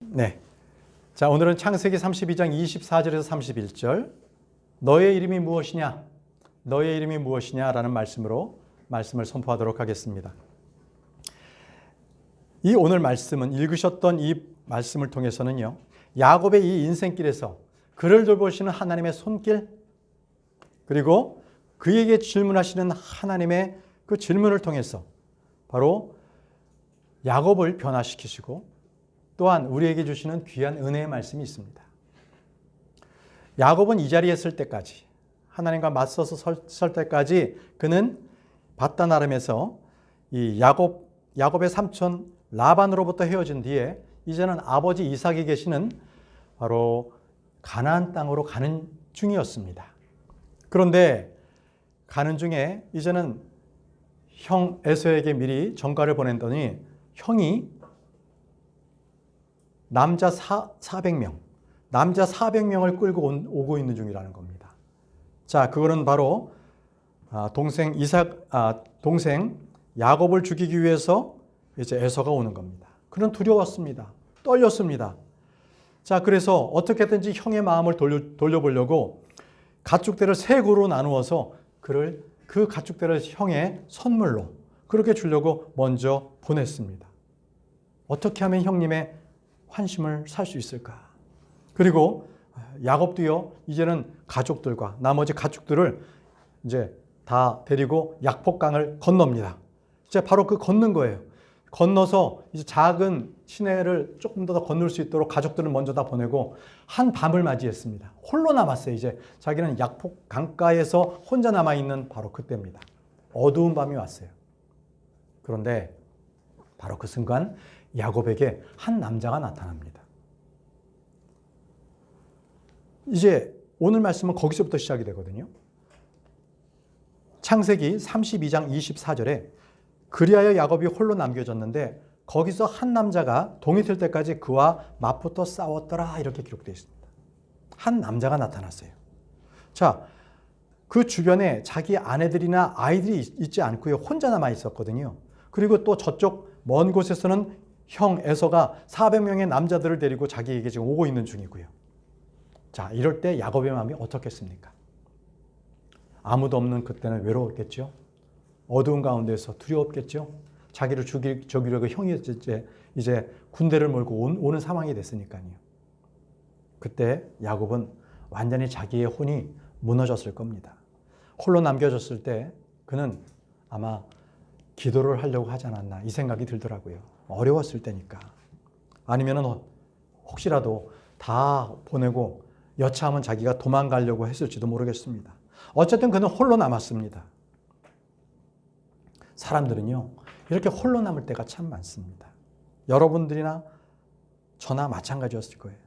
네. 자, 오늘은 창세기 32장 24절에서 31절. 너의 이름이 무엇이냐? 너의 이름이 무엇이냐라는 말씀으로 말씀을 선포하도록 하겠습니다. 이 오늘 말씀은 읽으셨던 이 말씀을 통해서는요, 야곱의 이 인생길에서 그를 돌보시는 하나님의 손길, 그리고 그에게 질문하시는 하나님의 그 질문을 통해서 바로 야곱을 변화시키시고 또한 우리에게 주시는 귀한 은혜의 말씀이 있습니다. 야곱은 이 자리에 설 때까지, 하나님과 맞서서 설 때까지 그는 밧단 아람에서 이 야곱의 삼촌 라반으로부터 헤어진 뒤에 이제는 아버지 이삭이 계시는 바로 가나안 땅으로 가는 중이었습니다. 그런데 가는 중에 이제는 형 에서에게 미리 전가를 보냈더니 형이 남자 400명을 끌고 오고 있는 중이라는 겁니다. 자, 그거는 바로 동생 야곱을 죽이기 위해서 이제 에서가 오는 겁니다. 그는 두려웠습니다. 떨렸습니다. 자, 그래서 어떻게든지 형의 마음을 돌려보려고 가축대를 세 그루로 나누어서 그 가축대를 형의 선물로 그렇게 주려고 먼저 보냈습니다. 어떻게 하면 형님의 환심을 살 수 있을까? 그리고 야곱도요, 이제는 가족들과 나머지 가축들을 이제 다 데리고 약폭강을 건넙니다. 이제 바로 그 걷는 거예요. 건너서 이제 작은 시내를 조금 더 건널 수 있도록 가족들을 먼저 다 보내고 한 밤을 맞이했습니다. 홀로 남았어요. 이제 자기는 약폭 강가에서 혼자 남아있는 바로 그때입니다. 어두운 밤이 왔어요. 그런데 바로 그 순간 야곱에게 한 남자가 나타납니다. 이제 오늘 말씀은 거기서부터 시작이 되거든요. 창세기 32장 24절에 그리하여 야곱이 홀로 남겨졌는데 거기서 한 남자가 동이 틀 때까지 그와 맞붙어 싸웠더라, 이렇게 기록되어 있습니다. 한 남자가 나타났어요. 자, 그 주변에 자기 아내들이나 아이들이 있지 않고요, 혼자 남아 있었거든요. 그리고 또 저쪽 먼 곳에서는 형 에서가 400명의 남자들을 데리고 자기에게 지금 오고 있는 중이고요. 자, 이럴 때 야곱의 마음이 어떻겠습니까? 아무도 없는 그때는 외로웠겠죠. 어두운 가운데서 두려웠겠죠. 자기를 죽이려고 형이 이제 군대를 몰고 오는 상황이 됐으니까요. 그때 야곱은 완전히 자기의 혼이 무너졌을 겁니다. 홀로 남겨졌을 때 그는 아마 기도를 하려고 하지 않았나, 이 생각이 들더라고요. 어려웠을 때니까. 아니면은 혹시라도 다 보내고 여차하면 자기가 도망가려고 했을지도 모르겠습니다. 어쨌든 그는 홀로 남았습니다. 사람들은요, 이렇게 홀로 남을 때가 참 많습니다. 여러분들이나 저나 마찬가지였을 거예요.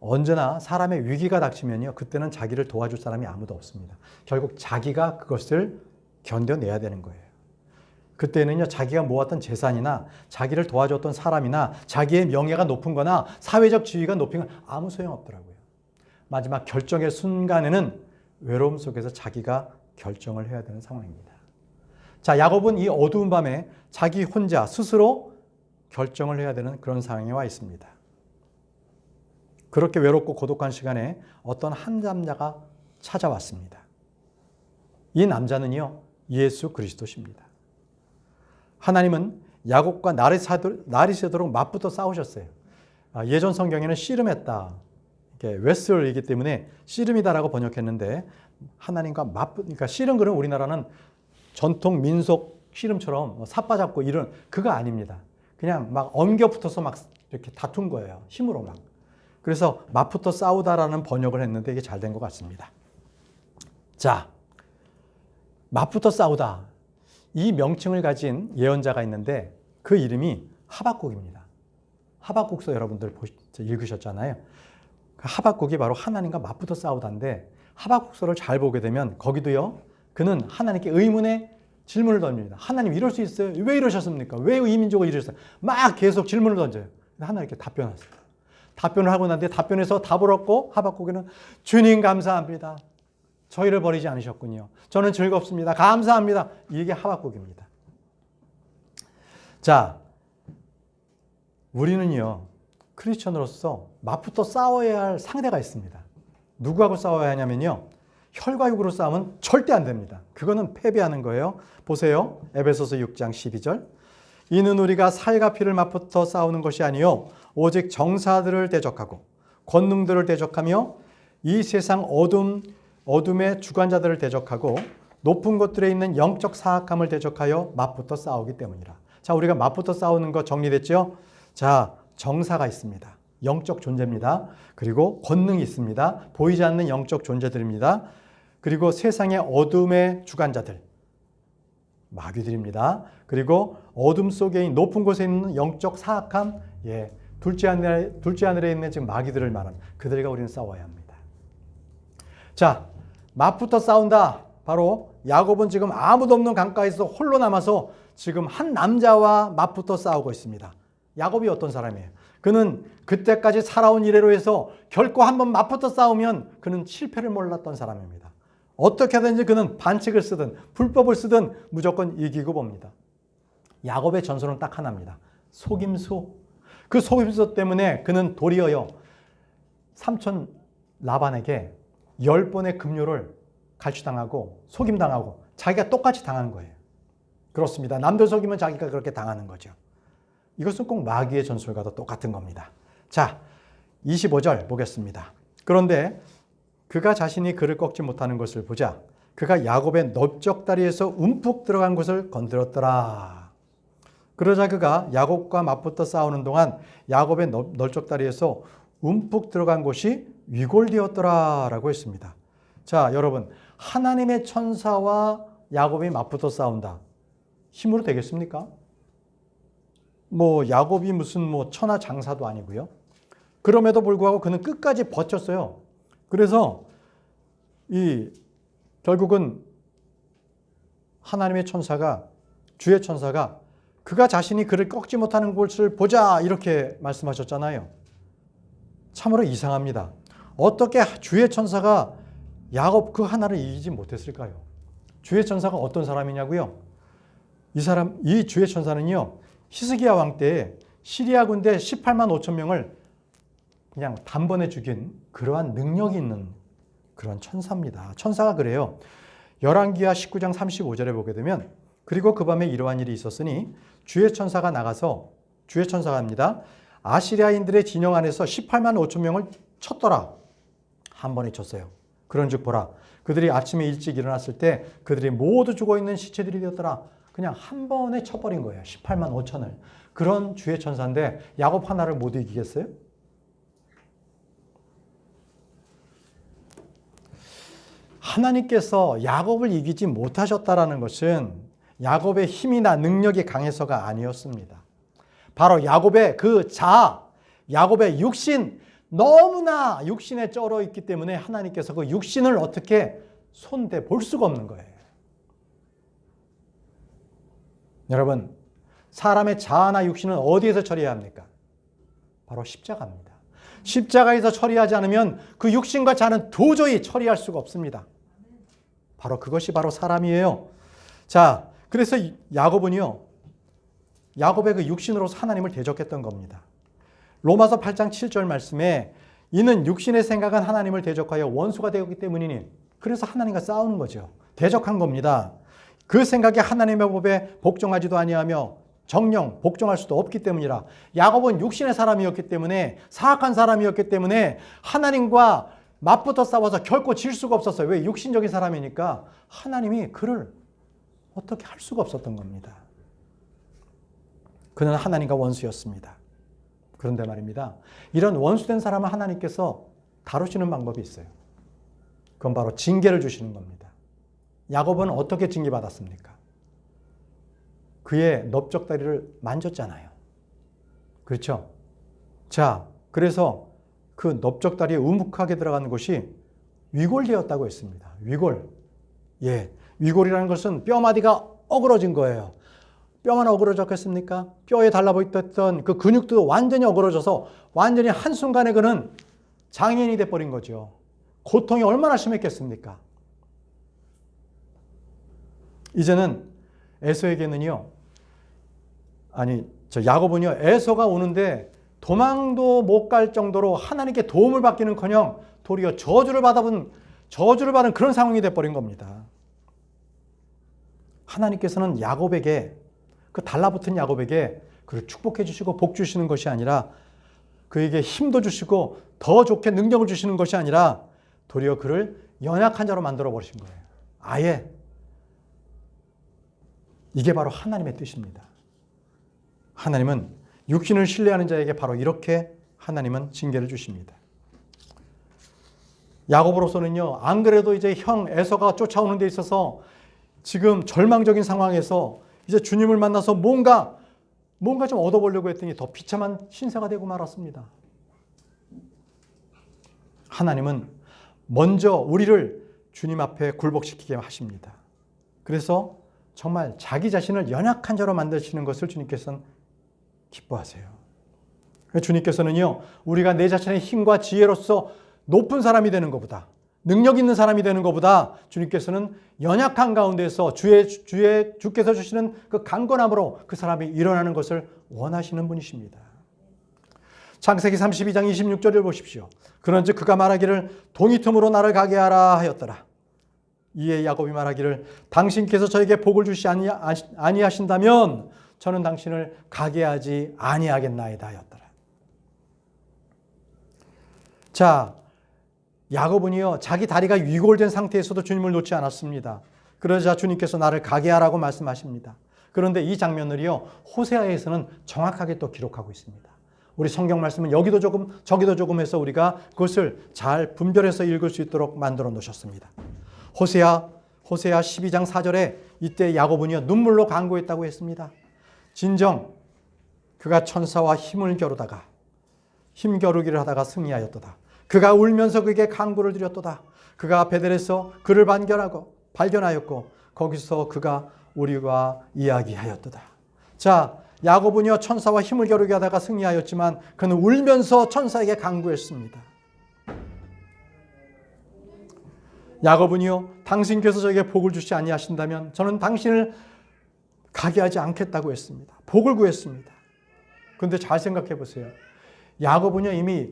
언제나 사람의 위기가 닥치면요, 그때는 자기를 도와줄 사람이 아무도 없습니다. 결국 자기가 그것을 견뎌내야 되는 거예요. 그때는요, 자기가 모았던 재산이나 자기를 도와줬던 사람이나 자기의 명예가 높은 거나 사회적 지위가 높은 건 아무 소용없더라고요. 마지막 결정의 순간에는 외로움 속에서 자기가 결정을 해야 되는 상황입니다. 자, 야곱은 이 어두운 밤에 자기 혼자 스스로 결정을 해야 되는 그런 상황에 와 있습니다. 그렇게 외롭고 고독한 시간에 어떤 한 남자가 찾아왔습니다. 이 남자는요, 예수 그리스도십니다. 하나님은 야곱과 날이 새도록 맞붙어 싸우셨어요. 예전 성경에는 씨름했다, 웨슬이기 때문에 씨름이다라고 번역했는데, 하나님과 그러니까 씨름, 그런 우리나라는 전통 민속 씨름처럼 삿바 잡고 이런 그거 아닙니다. 그냥 막 엉겨 붙어서 막 이렇게 다툰 거예요. 힘으로 막. 그래서 맞붙어 싸우다라는 번역을 했는데 이게 잘 된 것 같습니다. 자, 맞붙어 싸우다. 이 명칭을 가진 예언자가 있는데 그 이름이 하박국입니다. 하박국서 여러분들 읽으셨잖아요. 하박국이 바로 하나님과 맞붙어 싸우다인데, 하박국서를 잘 보게 되면 거기도요, 그는 하나님께 의문의 질문을 던집니다. 하나님, 이럴 수 있어요? 왜 이러셨습니까? 왜 이 민족을 이러셨어요? 막 계속 질문을 던져요. 하나님께 답변하세요. 답변을 하고 난 뒤에 답변에서 답을 얻고 하박국에는 주님 감사합니다. 저희를 버리지 않으셨군요. 저는 즐겁습니다. 감사합니다. 이게 하박국입니다. 자, 우리는요, 크리스천으로서 맞붙어 싸워야 할 상대가 있습니다. 누구하고 싸워야 하냐면요. 혈과 육으로 싸우면 절대 안 됩니다. 그거는 패배하는 거예요. 보세요. 에베소서 6장 12절. 이는 우리가 살과 피를 맞붙어 싸우는 것이 아니요 오직 정사들을 대적하고 권능들을 대적하며 이 세상 어둠의 주관자들을 대적하고 높은 곳들에 있는 영적 사악함을 대적하여 맞붙어 싸우기 때문이라. 자, 우리가 맞붙어 싸우는 거 정리됐죠? 자, 정사가 있습니다. 영적 존재입니다. 그리고 권능이 있습니다. 보이지 않는 영적 존재들입니다. 그리고 세상의 어둠의 주관자들, 마귀들입니다. 그리고 어둠 속에 있는 높은 곳에 있는 영적 사악함, 둘째 하늘에 있는 지금 마귀들을 말하는 그들과 우리는 싸워야 합니다. 자, 맞붙어 싸운다. 바로 야곱은 지금 아무도 없는 강가에서 홀로 남아서 지금 한 남자와 맞붙어 싸우고 있습니다. 야곱이 어떤 사람이에요? 그는 그때까지 살아온 이래로 해서 결코 한번 맞붙어 싸우면 그는 실패를 몰랐던 사람입니다. 어떻게든지 그는 반칙을 쓰든 불법을 쓰든 무조건 이기고 봅니다. 야곱의 전술은 딱 하나입니다. 속임수. 그 속임수 때문에 그는 도리어요 삼촌 라반에게 10번의 급료를 갈취당하고 속임당하고 자기가 똑같이 당한 거예요. 그렇습니다. 남들 속이면 자기가 그렇게 당하는 거죠. 이것은 꼭 마귀의 전술과도 똑같은 겁니다. 자, 25절 보겠습니다. 그런데 그가 자신이 그를 꺾지 못하는 것을 보자 그가 야곱의 넓적다리에서 움푹 들어간 곳을 건드렸더라. 그러자 그가 야곱과 맞붙어 싸우는 동안 야곱의 넓적다리에서 움푹 들어간 곳이 위골되었더라 라고 했습니다. 자, 여러분, 하나님의 천사와 야곱이 맞붙어 싸운다. 힘으로 되겠습니까? 야곱이 무슨 천하장사도 아니고요. 그럼에도 불구하고 그는 끝까지 버텼어요. 그래서 결국은 하나님의 천사가, 주의 천사가 그가 자신이 그를 꺾지 못하는 곳을 보자 이렇게 말씀하셨잖아요. 참으로 이상합니다. 어떻게 주의 천사가 야곱 그 하나를 이기지 못했을까요? 주의 천사가 어떤 사람이냐고요? 이 주의 천사는요, 히스기야 왕 때에 시리아 군대 18만 5천 명을 그냥 단번에 죽인 그러한 능력이 있는 그런 천사입니다. 천사가 그래요. 열왕기하 19장 35절에 보게 되면 그리고 그 밤에 이러한 일이 있었으니 주의 천사가 나가서 주의 천사가 합니다. 아시리아인들의 진영 안에서 18만 5천 명을 쳤더라. 한 번에 쳤어요. 그런즉 보라. 그들이 아침에 일찍 일어났을 때 그들이 모두 죽어있는 시체들이 되었더라. 그냥 한 번에 쳐버린 거예요. 18만 5천을. 그런 주의 천사인데 야곱 하나를 못 이기겠어요? 하나님께서 야곱을 이기지 못하셨다라는 것은 야곱의 힘이나 능력이 강해서가 아니었습니다. 바로 야곱의 그 자아, 야곱의 육신, 너무나 육신에 쩔어 있기 때문에 하나님께서 그 육신을 어떻게 손대 볼 수가 없는 거예요. 여러분, 사람의 자아나 육신은 어디에서 처리해야 합니까? 바로 십자가입니다. 십자가에서 처리하지 않으면 그 육신과 자는 도저히 처리할 수가 없습니다. 바로 그것이 바로 사람이에요. 자, 그래서 야곱은요, 야곱의 그 육신으로서 하나님을 대적했던 겁니다. 로마서 8장 7절 말씀에 이는 육신의 생각은 하나님을 대적하여 원수가 되었기 때문이니, 그래서 하나님과 싸우는 거죠. 대적한 겁니다. 그 생각이 하나님의 법에 복종하지도 아니하며 정령 복종할 수도 없기 때문이라. 야곱은 육신의 사람이었기 때문에, 사악한 사람이었기 때문에 하나님과 맞붙어 싸워서 결코 질 수가 없었어요. 왜? 육신적인 사람이니까 하나님이 그를 어떻게 할 수가 없었던 겁니다. 그는 하나님과 원수였습니다. 그런데 말입니다, 이런 원수된 사람을 하나님께서 다루시는 방법이 있어요. 그건 바로 징계를 주시는 겁니다. 야곱은 어떻게 징계받았습니까? 그의 넓적다리를 만졌잖아요. 그렇죠? 자, 그래서 그 넓적다리에 우묵하게 들어가는 곳이 위골되었다고 했습니다. 위골. 위골이라는 것은 뼈마디가 어그러진 거예요. 뼈만 어그러졌겠습니까? 뼈에 달라붙었던 그 근육도 완전히 어그러져서 완전히 한순간에 그는 장애인이 돼버린 거죠. 고통이 얼마나 심했겠습니까? 이제는 야곱은요, 에서가 오는데 도망도 못 갈 정도로 하나님께 도움을 받기는커녕 도리어 저주를 받은 그런 상황이 돼버린 겁니다. 하나님께서는 야곱에게, 그 달라붙은 야곱에게 그를 축복해 주시고 복 주시는 것이 아니라, 그에게 힘도 주시고 더 좋게 능력을 주시는 것이 아니라 도리어 그를 연약한 자로 만들어 버리신 거예요. 아예. 이게 바로 하나님의 뜻입니다. 하나님은 육신을 신뢰하는 자에게 바로 이렇게 하나님은 징계를 주십니다. 야곱으로서는요, 안 그래도 이제 형 에서가 쫓아오는 데 있어서 지금 절망적인 상황에서 이제 주님을 만나서 뭔가 좀 얻어보려고 했더니 더 비참한 신세가 되고 말았습니다. 하나님은 먼저 우리를 주님 앞에 굴복시키게 하십니다. 그래서 정말 자기 자신을 연약한 자로 만드시는 것을 주님께서는 기뻐하세요. 주님께서는요, 우리가 내 자신의 힘과 지혜로서 높은 사람이 되는 것보다, 능력 있는 사람이 되는 것보다 주님께서는 연약한 가운데서 주께서 주시는 그 강건함으로 그 사람이 일어나는 것을 원하시는 분이십니다. 창세기 32장 26절을 보십시오. 그런즉 그가 말하기를 동이 틈으로 나를 가게 하라 하였더라. 이에 야곱이 말하기를 당신께서 저에게 복을 주시 아니하신다면 저는 당신을 가게 하지 아니하겠나이다 하였더라. 자, 야곱은요, 자기 다리가 위골된 상태에서도 주님을 놓지 않았습니다. 그러자 주님께서 나를 가게 하라고 말씀하십니다. 그런데 이 장면을요, 호세아에서는 정확하게 또 기록하고 있습니다. 우리 성경 말씀은 여기도 조금 저기도 조금 해서 우리가 그것을 잘 분별해서 읽을 수 있도록 만들어 놓으셨습니다. 호세아 12장 4절에 이때 야곱은요, 눈물로 간구했다고 했습니다. 진정 그가 천사와 힘겨루기를 하다가 승리하였도다. 그가 울면서 그에게 간구를 드렸도다. 그가 베델에서 그를 발견하였고 거기서 그가 우리와 이야기하였도다. 자, 야곱은요, 천사와 힘을 겨루게 하다가 승리하였지만 그는 울면서 천사에게 간구했습니다. 야곱은요, 당신께서 저에게 복을 주시 아니하신다면 저는 당신을 가게 하지 않겠다고 했습니다. 복을 구했습니다. 그런데 잘 생각해 보세요. 야곱은요, 이미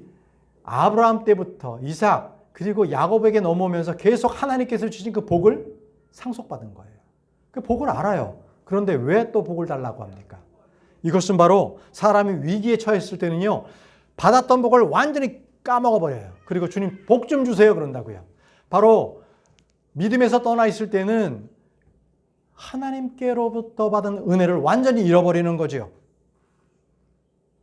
아브라함 때부터 이삭 그리고 야곱에게 넘어오면서 계속 하나님께서 주신 그 복을 상속받은 거예요. 그 복을 알아요. 그런데 왜 또 복을 달라고 합니까? 이것은 바로 사람이 위기에 처했을 때는요, 받았던 복을 완전히 까먹어버려요. 그리고 주님 복 좀 주세요 그런다고요. 바로 믿음에서 떠나 있을 때는 하나님께로부터 받은 은혜를 완전히 잃어버리는 거죠.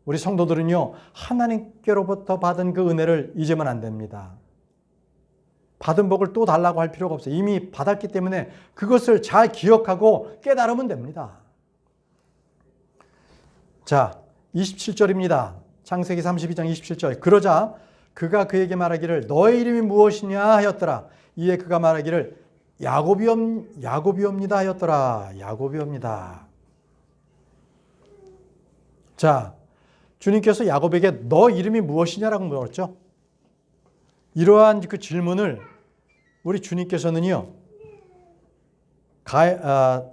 우리 성도들은요, 하나님께로부터 받은 그 은혜를 잊으면 안 됩니다. 받은 복을 또 달라고 할 필요가 없어요. 이미 받았기 때문에 그것을 잘 기억하고 깨달으면 됩니다. 자, 27절입니다. 창세기 32장 27절. 그러자 그가 그에게 말하기를 너의 이름이 무엇이냐 하였더라. 이에 그가 말하기를 야곱이옵니다 하였더라. 야곱이옵니다. 자, 주님께서 야곱에게 너 이름이 무엇이냐라고 물었죠. 이러한 그 질문을 우리 주님께서는요,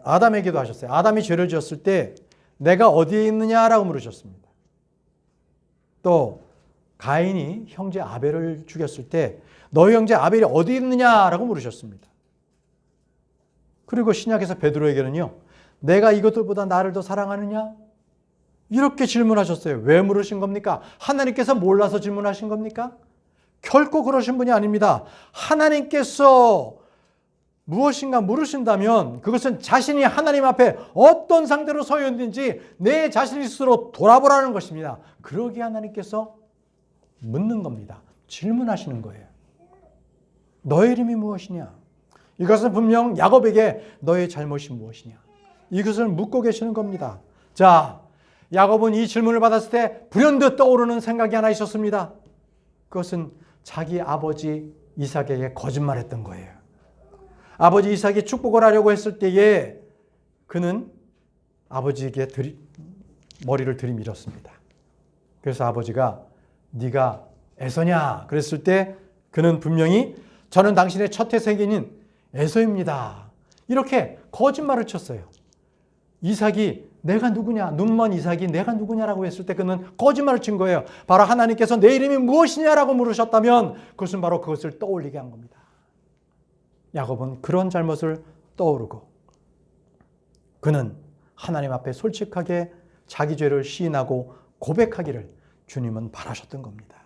아담에게도 하셨어요. 아담이 죄를 지었을 때 내가 어디에 있느냐라고 물으셨습니다. 또 가인이 형제 아벨을 죽였을 때 너희 형제 아벨이 어디 있느냐라고 물으셨습니다. 그리고 신약에서 베드로에게는요, 내가 이것들보다 나를 더 사랑하느냐? 이렇게 질문하셨어요. 왜 물으신 겁니까? 하나님께서 몰라서 질문하신 겁니까? 결코 그러신 분이 아닙니다. 하나님께서 무엇인가 물으신다면 그것은 자신이 하나님 앞에 어떤 상태로 서 있는지 내 자신 스스로 돌아보라는 것입니다. 그러기에 하나님께서 묻는 겁니다. 질문하시는 거예요. 너의 이름이 무엇이냐? 이것은 분명 야곱에게 너의 잘못이 무엇이냐? 이것을 묻고 계시는 겁니다. 자, 야곱은 이 질문을 받았을 때 불현듯 떠오르는 생각이 하나 있었습니다. 그것은 자기 아버지 이삭에게 거짓말했던 거예요. 아버지 이삭이 축복을 하려고 했을 때에 그는 아버지에게 머리를 들이밀었습니다. 그래서 아버지가 네가 에서냐? 그랬을 때 그는 분명히 저는 당신의 첫 태생인인 에서입니다. 이렇게 거짓말을 쳤어요. 이삭이 내가 누구냐? 눈먼 이삭이 내가 누구냐라고 했을 때 그는 거짓말을 친 거예요. 바로 하나님께서 내 이름이 무엇이냐라고 물으셨다면 그것은 바로 그것을 떠올리게 한 겁니다. 야곱은 그런 잘못을 떠오르고 그는 하나님 앞에 솔직하게 자기 죄를 시인하고 고백하기를 주님은 바라셨던 겁니다.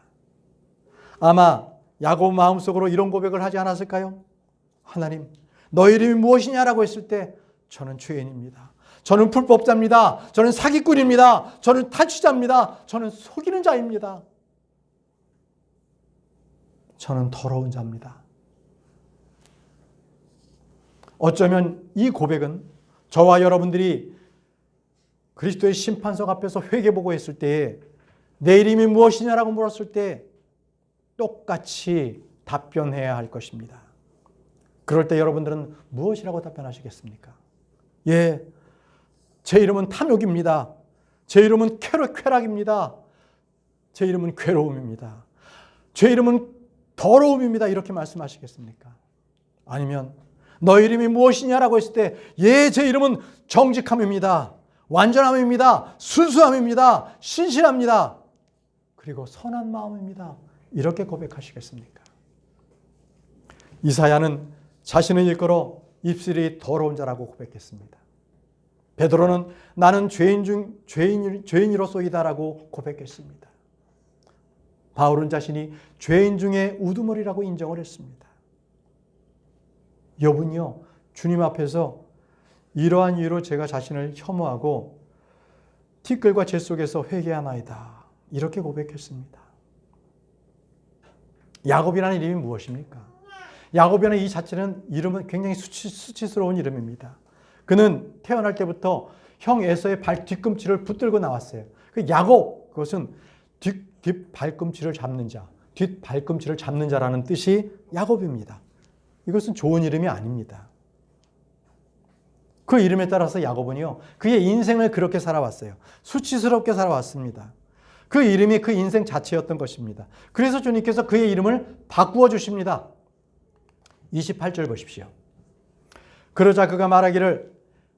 아마 야곱 마음속으로 이런 고백을 하지 않았을까요? 하나님, 너 이름이 무엇이냐라고 했을 때 저는 죄인입니다. 저는 불법자입니다. 저는 사기꾼입니다. 저는 탈취자입니다. 저는 속이는 자입니다. 저는 더러운 자입니다. 어쩌면 이 고백은 저와 여러분들이 그리스도의 심판석 앞에서 회개보고했을 때에 내 이름이 무엇이냐라고 물었을 때 똑같이 답변해야 할 것입니다. 그럴 때 여러분들은 무엇이라고 답변하시겠습니까? 예, 제 이름은 탐욕입니다. 제 이름은 쾌락입니다. 제 이름은 괴로움입니다. 제 이름은 더러움입니다. 이렇게 말씀하시겠습니까? 아니면 너 이름이 무엇이냐라고 했을 때 예, 제 이름은 정직함입니다. 완전함입니다. 순수함입니다. 신실합니다. 그리고 선한 마음입니다. 이렇게 고백하시겠습니까? 이사야는 자신을 일컬어 입술이 더러운 자라고 고백했습니다. 베드로는 나는 죄인이로소이다라고 고백했습니다. 바울은 자신이 죄인 중에 우두머리라고 인정을 했습니다. 욥은요, 주님 앞에서 이러한 이유로 제가 자신을 혐오하고 티끌과 재 속에서 회개하나이다. 이렇게 고백했습니다. 야곱이라는 이름이 무엇입니까? 야곱이라는 이 자체는 이름은 굉장히 수치스러운 이름입니다. 그는 태어날 때부터 형 에서의 뒤꿈치를 붙들고 나왔어요. 그 야곱, 그것은 뒷발꿈치를 잡는 자, 뒷발꿈치를 잡는 자라는 뜻이 야곱입니다. 이것은 좋은 이름이 아닙니다. 그 이름에 따라서 야곱은요, 그의 인생을 그렇게 살아왔어요. 수치스럽게 살아왔습니다. 그 이름이 그 인생 자체였던 것입니다. 그래서 주님께서 그의 이름을 바꾸어 주십니다. 28절 보십시오. 그러자 그가 말하기를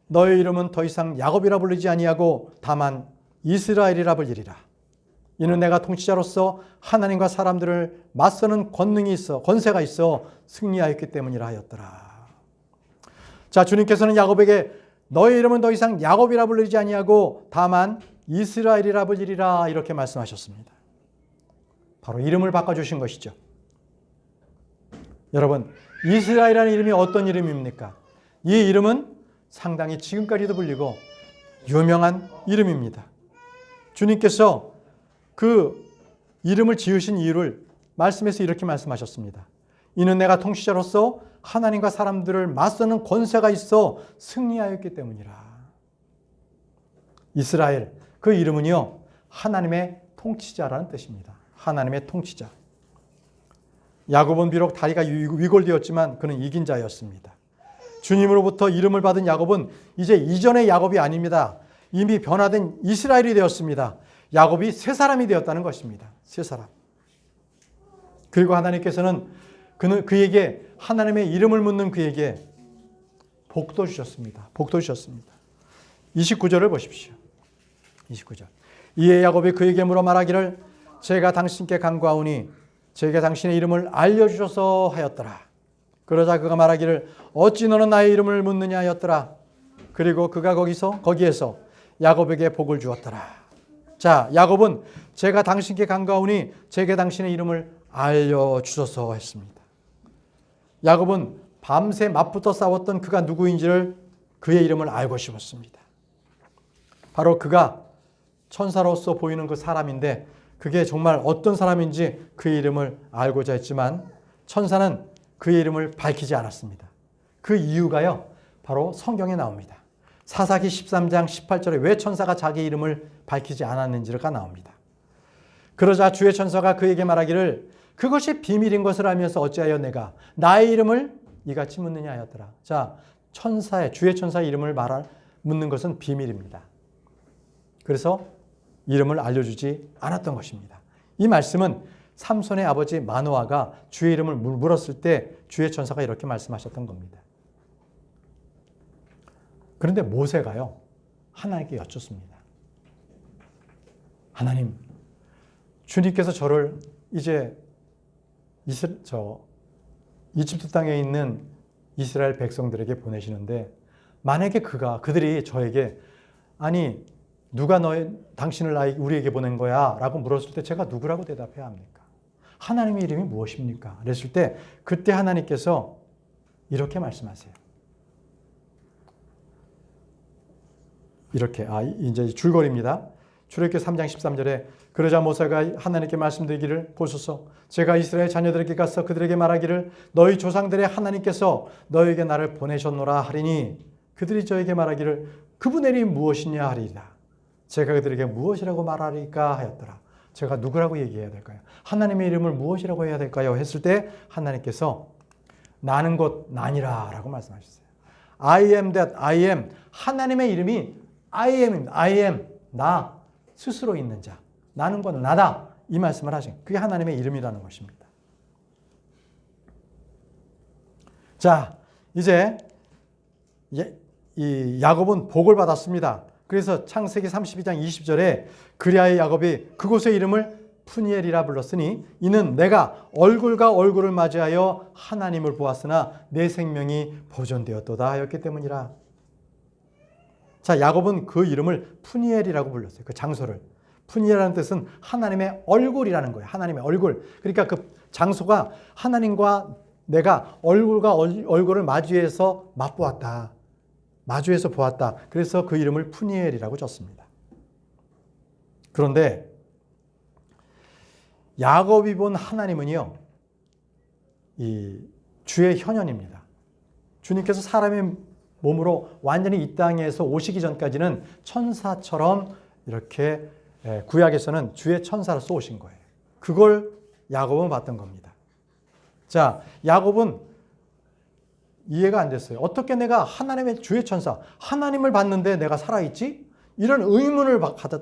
너의 이름은 더 이상 야곱이라 부르지 아니하고 다만 이스라엘이라 불리리라. 이는 내가 통치자로서 하나님과 사람들을 맞서는 권세가 있어 승리하였기 때문이라 하였더라. 자, 주님께서는 야곱에게 너의 이름은 더 이상 야곱이라 불리지 아니하고 다만 이스라엘이라 불리리라 이렇게 말씀하셨습니다. 바로 이름을 바꿔주신 것이죠. 여러분, 이스라엘이라는 이름이 어떤 이름입니까? 이 이름은 상당히 지금까지도 불리고 유명한 이름입니다. 주님께서 그 이름을 지으신 이유를 말씀에서 이렇게 말씀하셨습니다. 이는 내가 통치자로서 하나님과 사람들을 맞서는 권세가 있어 승리하였기 때문이라. 이스라엘, 그 이름은요, 하나님의 통치자라는 뜻입니다. 하나님의 통치자. 야곱은 비록 다리가 위골되었지만 그는 이긴 자였습니다. 주님으로부터 이름을 받은 야곱은 이제 이전의 야곱이 아닙니다. 이미 변화된 이스라엘이 되었습니다. 야곱이 새 사람이 되었다는 것입니다. 새 사람. 그리고 하나님께서는 그에게 하나님의 이름을 묻는 그에게 복도 주셨습니다. 복도 주셨습니다. 29절을 보십시오. 29절. 이에 야곱이 그에게 물어 말하기를 제가 당신께 간구하오니 제게 당신의 이름을 알려주셔서 하였더라. 그러자 그가 말하기를 어찌 너는 나의 이름을 묻느냐 하였더라. 그리고 그가 거기에서 야곱에게 복을 주었더라. 자, 야곱은 제가 당신께 간구하오니 제게 당신의 이름을 알려주셔서 했습니다. 야곱은 밤새 맞붙어 싸웠던 그가 누구인지를 그의 이름을 알고 싶었습니다. 바로 그가 천사로서 보이는 그 사람인데 그게 정말 어떤 사람인지 그의 이름을 알고자 했지만 천사는 그의 이름을 밝히지 않았습니다. 그 이유가요, 바로 성경에 나옵니다. 사사기 13장 18절에 왜 천사가 자기 이름을 밝히지 않았는지가 나옵니다. 그러자 주의 천사가 그에게 말하기를 그것이 비밀인 것을 알면서 어찌하여 내가 나의 이름을 이같이 묻느냐 하였더라. 자, 주의 천사의 이름을 묻는 것은 비밀입니다. 그래서 이름을 알려주지 않았던 것입니다. 이 말씀은 삼손의 아버지 마노아가 주의 이름을 물었을 때 주의 천사가 이렇게 말씀하셨던 겁니다. 그런데 모세가요, 하나님께 여쭙습니다. 하나님, 주님께서 저를 이제 이집트 땅에 있는 이스라엘 백성들에게 보내시는데 만약에 그들이 저에게 아니 누가 당신을 우리에게 보낸 거야? 라고 물었을 때 제가 누구라고 대답해야 합니까? 하나님의 이름이 무엇입니까? 그랬을 때 그때 하나님께서 이렇게 말씀하세요. 이렇게 이제 줄거리입니다. 출애굽기 3장 13절에 그러자 모세가 하나님께 말씀드리기를 보소서 제가 이스라엘 자녀들에게 가서 그들에게 말하기를 너희 조상들의 하나님께서 너에게 나를 보내셨노라 하리니 그들이 저에게 말하기를 그분의 이름이 무엇이냐 하리이다. 제가 그들에게 무엇이라고 말하리까 하였더라. 제가 누구라고 얘기해야 될까요? 하나님의 이름을 무엇이라고 해야 될까요? 했을 때 하나님께서 나는 곧 나니라 라고 말씀하셨어요. I am that I am. 하나님의 이름이 I am입니다. I am. 나 스스로 있는 자. 나는 곧 나다. 이 말씀을 하신 그게 하나님의 이름이라는 것입니다. 자, 이제 이 야곱은 복을 받았습니다. 그래서 창세기 32장 20절에 그리하여 야곱이 그곳의 이름을 푸니엘이라 불렀으니 이는 내가 얼굴과 얼굴을 맞이하여 하나님을 보았으나 내 생명이 보존되었도다 하였기 때문이라. 자, 야곱은 그 이름을 푸니엘이라고 불렀어요. 그 장소를. 푸니엘이라는 뜻은 하나님의 얼굴이라는 거예요. 하나님의 얼굴. 그러니까 그 장소가 하나님과 내가 얼굴과 얼굴을 마주해서 맛보았다. 마주해서 보았다. 그래서 그 이름을 푸니엘이라고 줬습니다. 그런데 야곱이 본 하나님은요, 이 주의 현현입니다. 주님께서 사람의 몸으로 완전히 이 땅에서 오시기 전까지는 천사처럼 이렇게 구약에서는 주의 천사로서 오신 거예요. 그걸 야곱은 봤던 겁니다. 자, 야곱은 이해가 안 됐어요. 어떻게 내가 하나님의 주의 천사, 하나님을 봤는데 내가 살아있지? 이런 의문을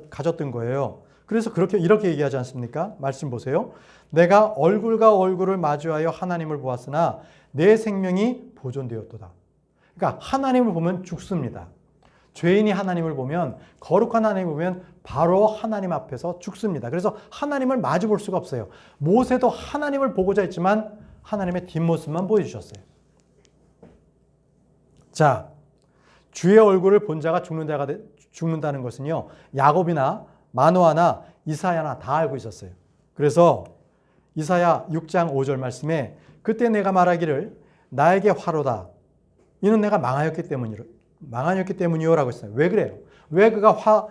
가졌던 거예요. 그래서 이렇게 얘기하지 않습니까? 말씀 보세요. 내가 얼굴과 얼굴을 마주하여 하나님을 보았으나 내 생명이 보존되었도다. 그러니까 하나님을 보면 죽습니다. 죄인이 하나님을 보면, 거룩한 하나님을 보면 바로 하나님 앞에서 죽습니다. 그래서 하나님을 마주 볼 수가 없어요. 모세도 하나님을 보고자 했지만 하나님의 뒷모습만 보여주셨어요. 자, 주의 얼굴을 본 자가 죽는다는 것은요, 야곱이나 마노아나 이사야나 다 알고 있었어요. 그래서 이사야 6장 5절 말씀에 그때 내가 말하기를 나에게 화로다. 이는 내가 망하였기 때문이요 라고 했어요. 왜 그래요? 왜 그가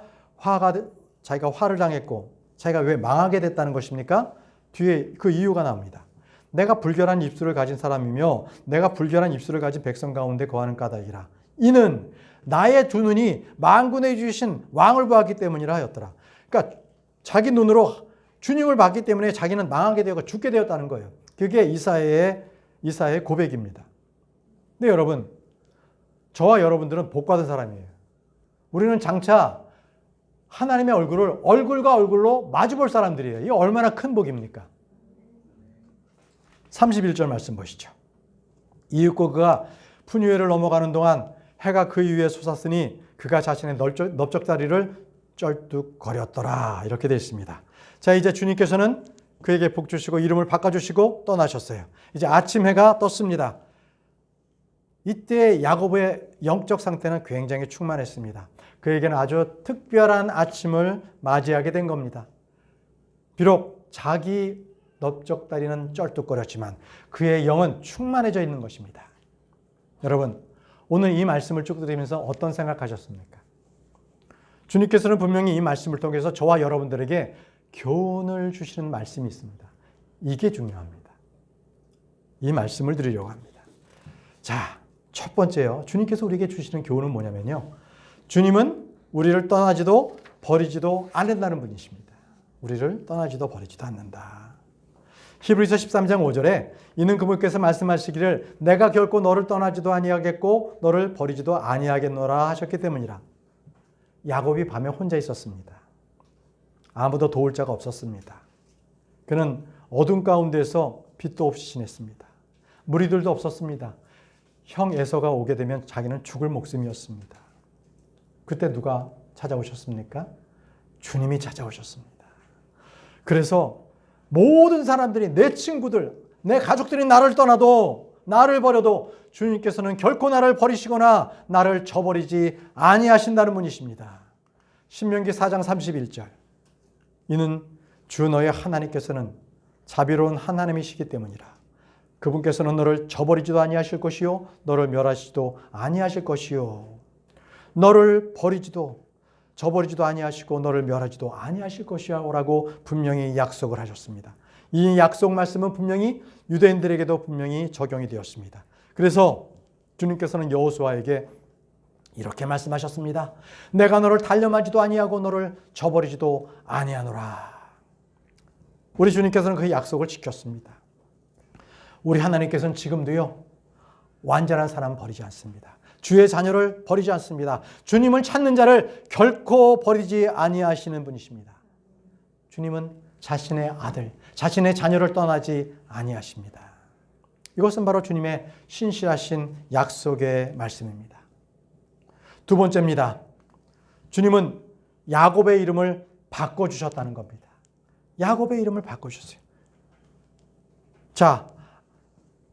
자기가 화를 당했고 자기가 왜 망하게 됐다는 것입니까? 뒤에 그 이유가 나옵니다. 내가 불결한 입술을 가진 사람이며 내가 불결한 입술을 가진 백성 가운데 거하는 까닭이라. 이는 나의 두 눈이 만군의 주신 왕을 보았기 때문이라 하였더라. 그러니까 자기 눈으로 주님을 봤기 때문에 자기는 망하게 되고 죽게 되었다는 거예요. 그게 이사야의 고백입니다. 근데 여러분, 저와 여러분들은 복받은 사람이에요. 우리는 장차 하나님의 얼굴을 얼굴과 얼굴로 마주볼 사람들이에요. 이게 얼마나 큰 복입니까? 31절 말씀 보시죠. 이윽고 그가 푸니엘을 넘어가는 동안 해가 그 위에 솟았으니 그가 자신의 넓적다리를 쩔뚝거렸더라. 이렇게 되어 있습니다. 자, 이제 주님께서는 그에게 복 주시고 이름을 바꿔주시고 떠나셨어요. 이제 아침 해가 떴습니다. 이때 야곱의 영적 상태는 굉장히 충만했습니다. 그에게는 아주 특별한 아침을 맞이하게 된 겁니다. 비록 자기 넓적다리는 쩔뚝거렸지만 그의 영은 충만해져 있는 것입니다. 여러분, 오늘 이 말씀을 쭉 들으면서 어떤 생각하셨습니까? 주님께서는 분명히 이 말씀을 통해서 저와 여러분들에게 교훈을 주시는 말씀이 있습니다. 이게 중요합니다. 이 말씀을 드리려고 합니다. 자, 첫 번째요. 주님께서 우리에게 주시는 교훈은 뭐냐면요. 주님은 우리를 떠나지도 버리지도 않는다는 분이십니다. 우리를 떠나지도 버리지도 않는다. 히브리서 13장 5절에 이는 그분께서 말씀하시기를 내가 결코 너를 떠나지도 아니하겠고 너를 버리지도 아니하겠노라 하셨기 때문이라. 야곱이 밤에 혼자 있었습니다. 아무도 도울 자가 없었습니다. 그는 어둠 가운데서 빛도 없이 지냈습니다. 무리들도 없었습니다. 형 에서가 오게 되면 자기는 죽을 목숨이었습니다. 그때 누가 찾아오셨습니까? 주님이 찾아오셨습니다. 그래서 모든 사람들이, 내 친구들, 내 가족들이 나를 떠나도, 나를 버려도 주님께서는 결코 나를 버리시거나 나를 저버리지 아니하신다는 분이십니다. 신명기 4장 31절. 이는 주 너의 하나님께서는 자비로운 하나님이시기 때문이라. 그분께서는 너를 저버리지도 아니하실 것이요 너를 멸하시지도 아니하실 것이요. 너를 버리지도 저버리지도 아니하시고 너를 멸하지도 아니하실 것이라고 분명히 약속을 하셨습니다. 이 약속 말씀은 분명히 유대인들에게도 분명히 적용이 되었습니다. 그래서 주님께서는 여호수아에게 이렇게 말씀하셨습니다. 내가 너를 단련하지도 아니하고 너를 저버리지도 아니하노라. 우리 주님께서는 그 약속을 지켰습니다. 우리 하나님께서는 지금도요, 완전한 사람 버리지 않습니다. 주의 자녀를 버리지 않습니다. 주님을 찾는 자를 결코 버리지 아니하시는 분이십니다. 주님은 자신의 아들, 자신의 자녀를 떠나지 아니하십니다. 이것은 바로 주님의 신실하신 약속의 말씀입니다. 두 번째입니다. 주님은 야곱의 이름을 바꿔주셨다는 겁니다. 야곱의 이름을 바꿔주셨어요. 자,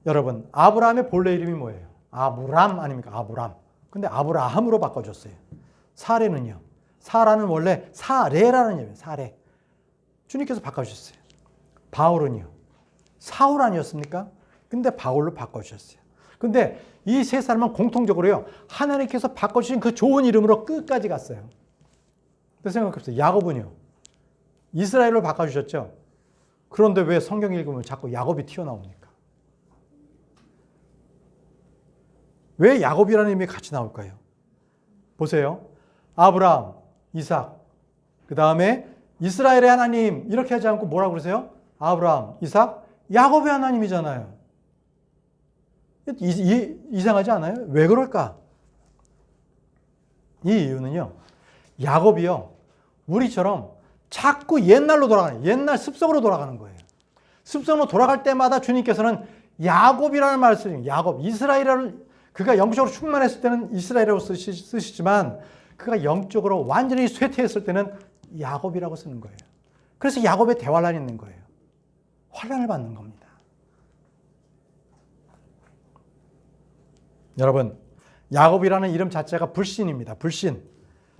여러분, 아브라함의 본래 이름이 뭐예요? 아브람 아닙니까? 아브람. 근데 아브라함으로 바꿔줬어요. 사레는요? 사라는 원래 사레라는 의미예요. 사레. 주님께서 바꿔주셨어요. 바울은요? 사울 아니었습니까? 근데 바울로 바꿔주셨어요. 근데 이 세 사람은 공통적으로요, 하나님께서 바꿔주신 그 좋은 이름으로 끝까지 갔어요. 그래서 생각해보세요. 야곱은요, 이스라엘로 바꿔주셨죠? 그런데 왜 성경 읽으면 자꾸 야곱이 튀어나옵니까? 왜 야곱이라는 이름이 같이 나올까요? 보세요. 아브라함, 이삭, 그 다음에 이스라엘의 하나님, 이렇게 하지 않고 뭐라고 그러세요? 아브라함, 이삭, 야곱의 하나님이잖아요. 이상하지 않아요? 왜 그럴까? 이 이유는요, 야곱이요, 우리처럼 자꾸 옛날로 돌아가는, 옛날 습성으로 돌아가는 거예요. 습성으로 돌아갈 때마다 주님께서는 야곱이라는 말을 쓰시죠. 야곱, 이스라엘을, 그가 영적으로 충만했을 때는 이스라엘이라고 쓰시지만 그가 영적으로 완전히 쇠퇴했을 때는 야곱이라고 쓰는 거예요. 그래서 야곱의 대환란이 있는 거예요. 환란을 받는 겁니다. 여러분, 야곱이라는 이름 자체가 불신입니다. 불신.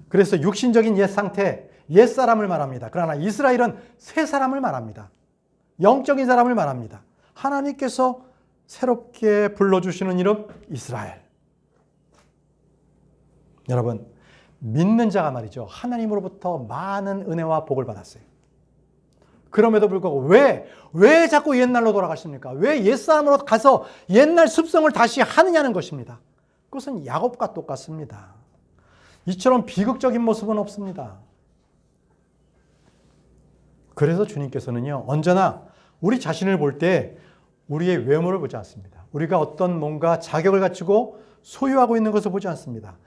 그래서 육신적인 옛 상태, 옛 사람을 말합니다. 그러나 이스라엘은 새 사람을 말합니다. 영적인 사람을 말합니다. 하나님께서 새롭게 불러주시는 이름 이스라엘. 여러분, 믿는 자가 말이죠, 하나님으로부터 많은 은혜와 복을 받았어요. 그럼에도 불구하고 왜 자꾸 옛날로 돌아가십니까? 왜 옛사람으로 가서 옛날 습성을 다시 하느냐는 것입니다. 그것은 야곱과 똑같습니다. 이처럼 비극적인 모습은 없습니다. 그래서 주님께서는요, 언제나 우리 자신을 볼 때 우리의 외모를 보지 않습니다. 우리가 어떤 뭔가 자격을 갖추고 소유하고 있는 것을 보지 않습니다.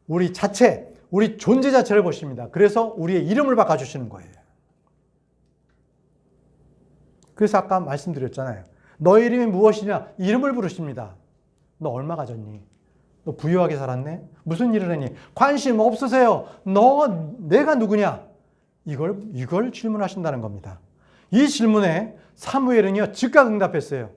우리 자체, 우리 존재 자체를 보십니다. 그래서 우리의 이름을 바꿔주시는 거예요. 그래서 아까 말씀드렸잖아요. 너의 이름이 무엇이냐? 이름을 부르십니다. 너 얼마 가졌니? 너 부유하게 살았네? 무슨 일을 했니? 관심 없으세요. 내가 누구냐? 이걸 질문하신다는 겁니다. 이 질문에 사무엘은요, 즉각 응답했어요.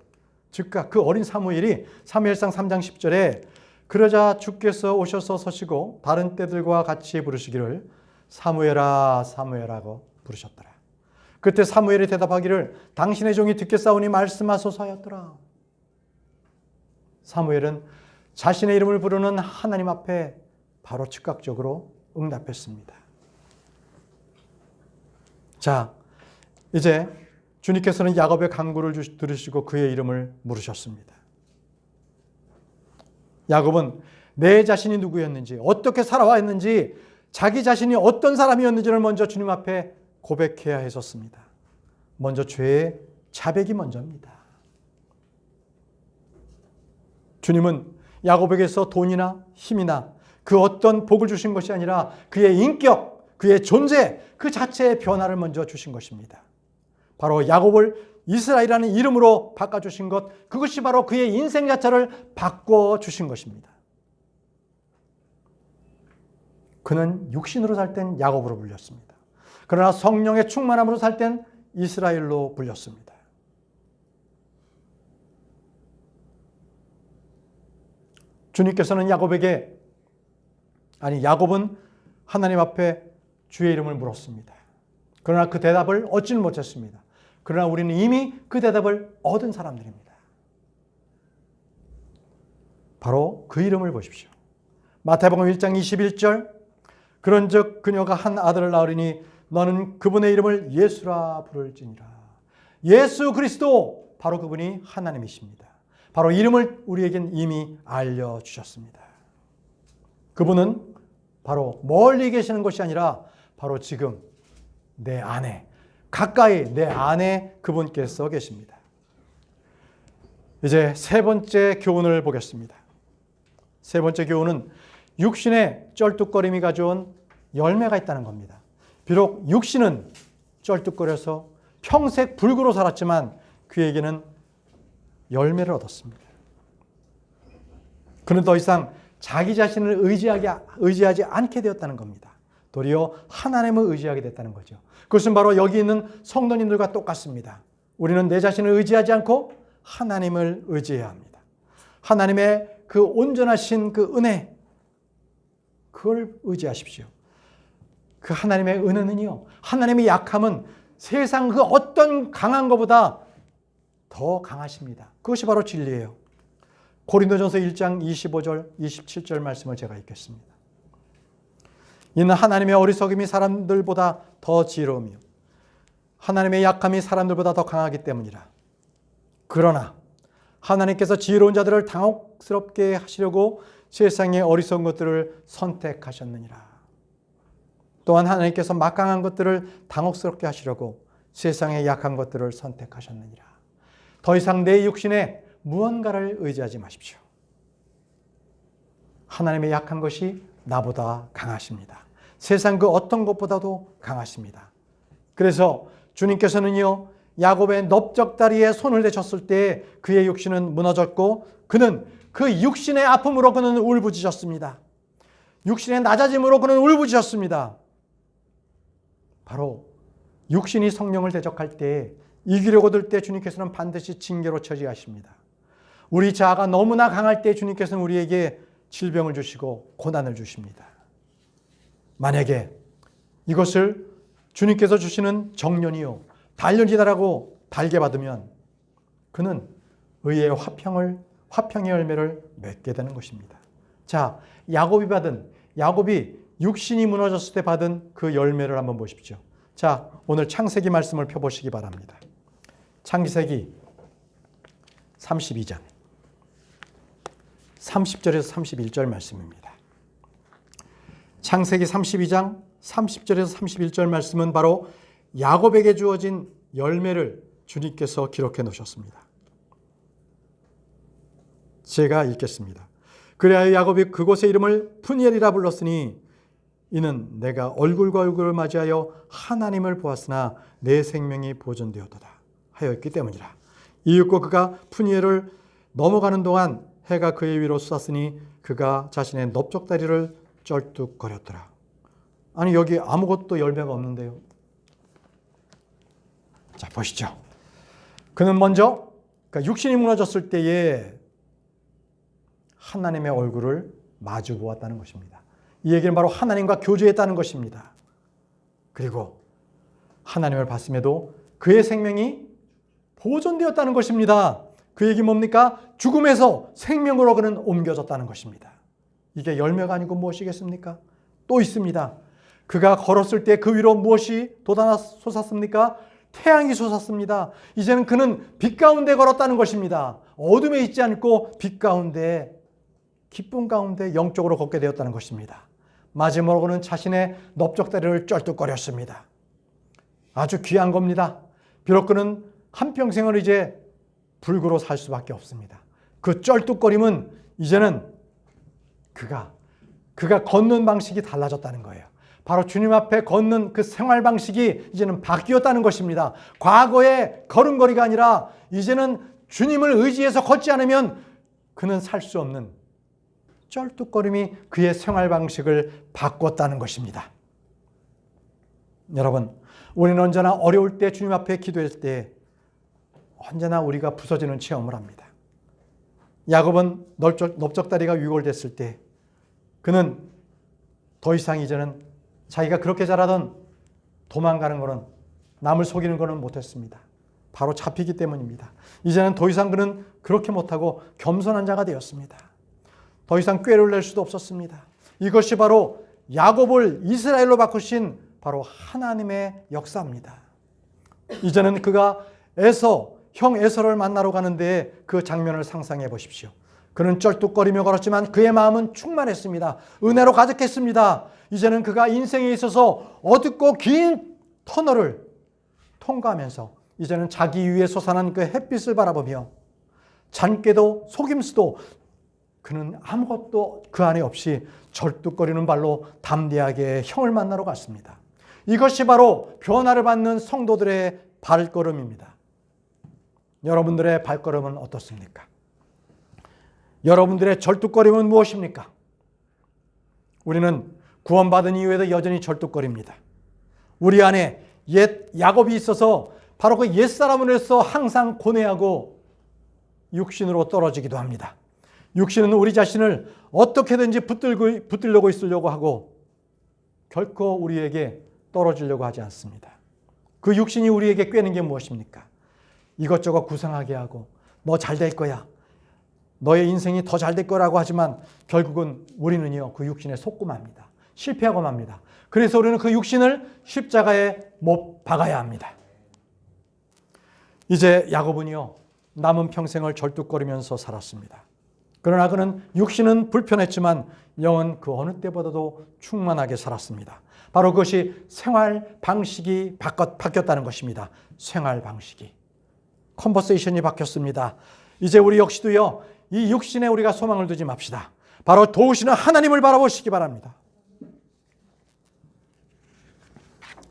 즉각. 그 어린 사무엘이 사무엘상 3장 10절에 그러자 주께서 오셔서 서시고 다른 때들과 같이 부르시기를 사무엘아 사무엘하고 부르셨더라. 그때 사무엘이 대답하기를 당신의 종이 듣겠사오니 말씀하소서 하였더라. 사무엘은 자신의 이름을 부르는 하나님 앞에 바로 즉각적으로 응답했습니다. 자, 이제 주님께서는 야곱의 간구를 들으시고 그의 이름을 물으셨습니다. 야곱은 내 자신이 누구였는지, 어떻게 살아왔는지, 자기 자신이 어떤 사람이었는지를 먼저 주님 앞에 고백해야 했었습니다. 먼저 죄의 자백이 먼저입니다. 주님은 야곱에게서 돈이나 힘이나 그 어떤 복을 주신 것이 아니라 그의 인격, 그의 존재, 그 자체의 변화를 먼저 주신 것입니다. 바로 야곱을 이스라엘이라는 이름으로 바꿔주신 것, 그것이 바로 그의 인생 자체를 바꿔주신 것입니다. 그는 육신으로 살 땐 야곱으로 불렸습니다. 그러나 성령의 충만함으로 살 땐 이스라엘로 불렸습니다. 주님께서는 야곱은 하나님 앞에 주의 이름을 물었습니다. 그러나 그 대답을 얻지는 못했습니다. 그러나 우리는 이미 그 대답을 얻은 사람들입니다. 바로 그 이름을 보십시오. 마태복음 1장 21절, 그런즉 그녀가 한 아들을 낳으리니 너는 그분의 이름을 예수라 부를지니라. 예수 그리스도, 바로 그분이 하나님이십니다. 바로 이름을 우리에겐 이미 알려주셨습니다. 그분은 바로 멀리 계시는 것이 아니라 바로 지금 내 안에, 가까이 내 안에 그분께서 계십니다. 이제 세 번째 교훈을 보겠습니다. 세 번째 교훈은 육신의 쩔뚝거림이 가져온 열매가 있다는 겁니다. 비록 육신은 쩔뚝거려서 평생 불구로 살았지만 그에게는 열매를 얻었습니다. 그는 더 이상 자기 자신을 의지하지 않게 되었다는 겁니다. 도리어 하나님을 의지하게 됐다는 거죠. 그것은 바로 여기 있는 성도님들과 똑같습니다. 우리는 내 자신을 의지하지 않고 하나님을 의지해야 합니다. 하나님의 그 온전하신 그 은혜, 그걸 의지하십시오. 그 하나님의 은혜는요, 하나님의 약함은 세상 그 어떤 강한 것보다 더 강하십니다. 그것이 바로 진리예요. 고린도전서 1장 25절, 27절 말씀을 제가 읽겠습니다. 이는 하나님의 어리석음이 사람들보다 더 지혜로우며 하나님의 약함이 사람들보다 더 강하기 때문이라. 그러나 하나님께서 지혜로운 자들을 당혹스럽게 하시려고 세상의 어리석은 것들을 선택하셨느니라. 또한 하나님께서 막강한 것들을 당혹스럽게 하시려고 세상의 약한 것들을 선택하셨느니라. 더 이상 내 육신에 무언가를 의지하지 마십시오. 하나님의 약한 것이 나보다 강하십니다. 세상 그 어떤 것보다도 강하십니다. 그래서 주님께서는요, 야곱의 넓적다리에 손을 대셨을 때 그의 육신은 무너졌고 그는 그 육신의 아픔으로 그는 울부짖었습니다. 육신의 낮아짐으로 그는 울부짖었습니다. 바로 육신이 성령을 대적할 때, 이기려고 들 때 주님께서는 반드시 징계로 처리하십니다. 우리 자아가 너무나 강할 때 주님께서는 우리에게 질병을 주시고 고난을 주십니다. 만약에 이것을 주님께서 주시는 정년이요, 단련이다라고 달게 받으면 그는 의의 화평의 열매를 맺게 되는 것입니다. 자, 야곱이 육신이 무너졌을 때 받은 그 열매를 한번 보십시오. 자, 오늘 창세기 말씀을 펴보시기 바랍니다. 창세기 32장 30절에서 31절 말씀입니다. 창세기 32장 30절에서 31절 말씀은 바로 야곱에게 주어진 열매를 주님께서 기록해 놓으셨습니다. 제가 읽겠습니다. 그리하여 야곱이 그곳의 이름을 푸니엘이라 불렀으니 이는 내가 얼굴과 얼굴을 맞이하여 하나님을 보았으나 내 생명이 보존되었도다 하였기 때문이라. 이윽고 그가 푸니엘을 넘어가는 동안 해가 그의 위로 솟았으니 그가 자신의 넓적다리를 쩔뚝거렸더라. 아니, 여기 아무것도 열매가 없는데요. 자, 보시죠. 그는 먼저 육신이 무너졌을 때에 하나님의 얼굴을 마주 보았다는 것입니다. 이 얘기는 바로 하나님과 교제했다는 것입니다. 그리고 하나님을 봤음에도 그의 생명이 보존되었다는 것입니다. 그 얘기 뭡니까? 죽음에서 생명으로 그는 옮겨졌다는 것입니다. 이게 열매가 아니고 무엇이겠습니까? 또 있습니다. 그가 걸었을 때 그 위로 무엇이 돋아나 솟았습니까? 태양이 솟았습니다. 이제는 그는 빛 가운데 걸었다는 것입니다. 어둠에 있지 않고 빛 가운데, 기쁨 가운데 영적으로 걷게 되었다는 것입니다. 마지막으로 그는 자신의 넓적다리를 쩔뚝거렸습니다. 아주 귀한 겁니다. 비록 그는 한평생을 이제 불구로 살 수밖에 없습니다. 그 쩔뚝거림은 이제는 그가 걷는 방식이 달라졌다는 거예요. 바로 주님 앞에 걷는 그 생활 방식이 이제는 바뀌었다는 것입니다. 과거의 걸음걸이가 아니라 이제는 주님을 의지해서 걷지 않으면 그는 살 수 없는 쩔뚝거림이 그의 생활 방식을 바꿨다는 것입니다. 여러분, 우리는 언제나 어려울 때 주님 앞에 기도할 때 언제나 우리가 부서지는 체험을 합니다. 야곱은 넓적다리가 위골됐을 때 그는 더 이상 이제는 자기가 그렇게 잘하던 도망가는 것은, 남을 속이는 것은 못했습니다. 바로 잡히기 때문입니다. 이제는 더 이상 그는 그렇게 못하고 겸손한 자가 되었습니다. 더 이상 꾀를 낼 수도 없었습니다. 이것이 바로 야곱을 이스라엘로 바꾸신 바로 하나님의 역사입니다. 이제는 그가 형 에서를 만나러 가는데 그 장면을 상상해 보십시오. 그는 쩔뚝거리며 걸었지만 그의 마음은 충만했습니다. 은혜로 가득했습니다. 이제는 그가 인생에 있어서 어둡고 긴 터널을 통과하면서 이제는 자기 위에 솟아난 그 햇빛을 바라보며 잔꾀도 속임수도 그는 아무것도 그 안에 없이 절뚝거리는 발로 담대하게 형을 만나러 갔습니다. 이것이 바로 변화를 받는 성도들의 발걸음입니다. 여러분들의 발걸음은 어떻습니까? 여러분들의 절뚝거림은 무엇입니까? 우리는 구원받은 이후에도 여전히 절뚝거립니다. 우리 안에 옛 야곱이 있어서 바로 그 옛사람으로 해서 항상 고뇌하고 육신으로 떨어지기도 합니다. 육신은 우리 자신을 어떻게든지 붙들려고 있으려고 하고 결코 우리에게 떨어지려고 하지 않습니다. 그 육신이 우리에게 꿰는 게 무엇입니까? 이것저것 구상하게 하고 너 잘 될 거야. 너의 인생이 더 잘 될 거라고 하지만 결국은 우리는요 그 육신에 속고 맙니다. 실패하고 맙니다. 그래서 우리는 그 육신을 십자가에 못 박아야 합니다. 이제 야곱은요 남은 평생을 절뚝거리면서 살았습니다. 그러나 그는 육신은 불편했지만 영은 그 어느 때보다도 충만하게 살았습니다. 바로 그것이 생활 방식이 바뀌었다는 것입니다. 생활 방식이. 컨버세이션이 바뀌었습니다. 이제 우리 역시도요 이 육신에 우리가 소망을 두지 맙시다. 바로 도우시는 하나님을 바라보시기 바랍니다.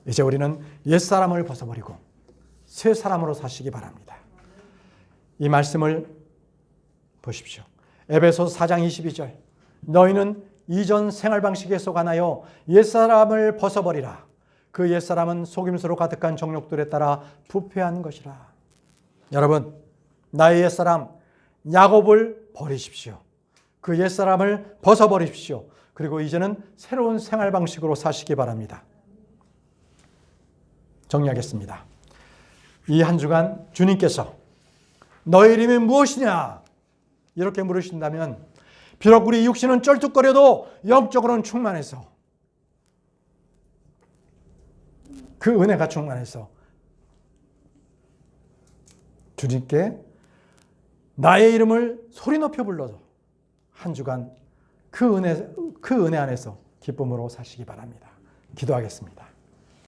이제 우리는 옛사람을 벗어버리고 새 사람으로 사시기 바랍니다. 이 말씀을 보십시오. 에베소서 4장 22절. 너희는 이전 생활 방식에 속아나여 옛사람을 벗어버리라. 그 옛사람은 속임수로 가득한 정욕들에 따라 부패한 것이라. 여러분, 나의 옛사람 야곱을 버리십시오. 그 옛사람을 벗어버리십시오. 그리고 이제는 새로운 생활 방식으로 사시기 바랍니다. 정리하겠습니다. 이 한 주간 주님께서 너의 이름이 무엇이냐? 이렇게 물으신다면 비록 우리 육신은 쩔뚝거려도 영적으로는 충만해서 그 은혜가 충만해서 주님께 나의 이름을 소리 높여 불러도 한 주간 그 은혜 안에서 기쁨으로 사시기 바랍니다. 기도하겠습니다.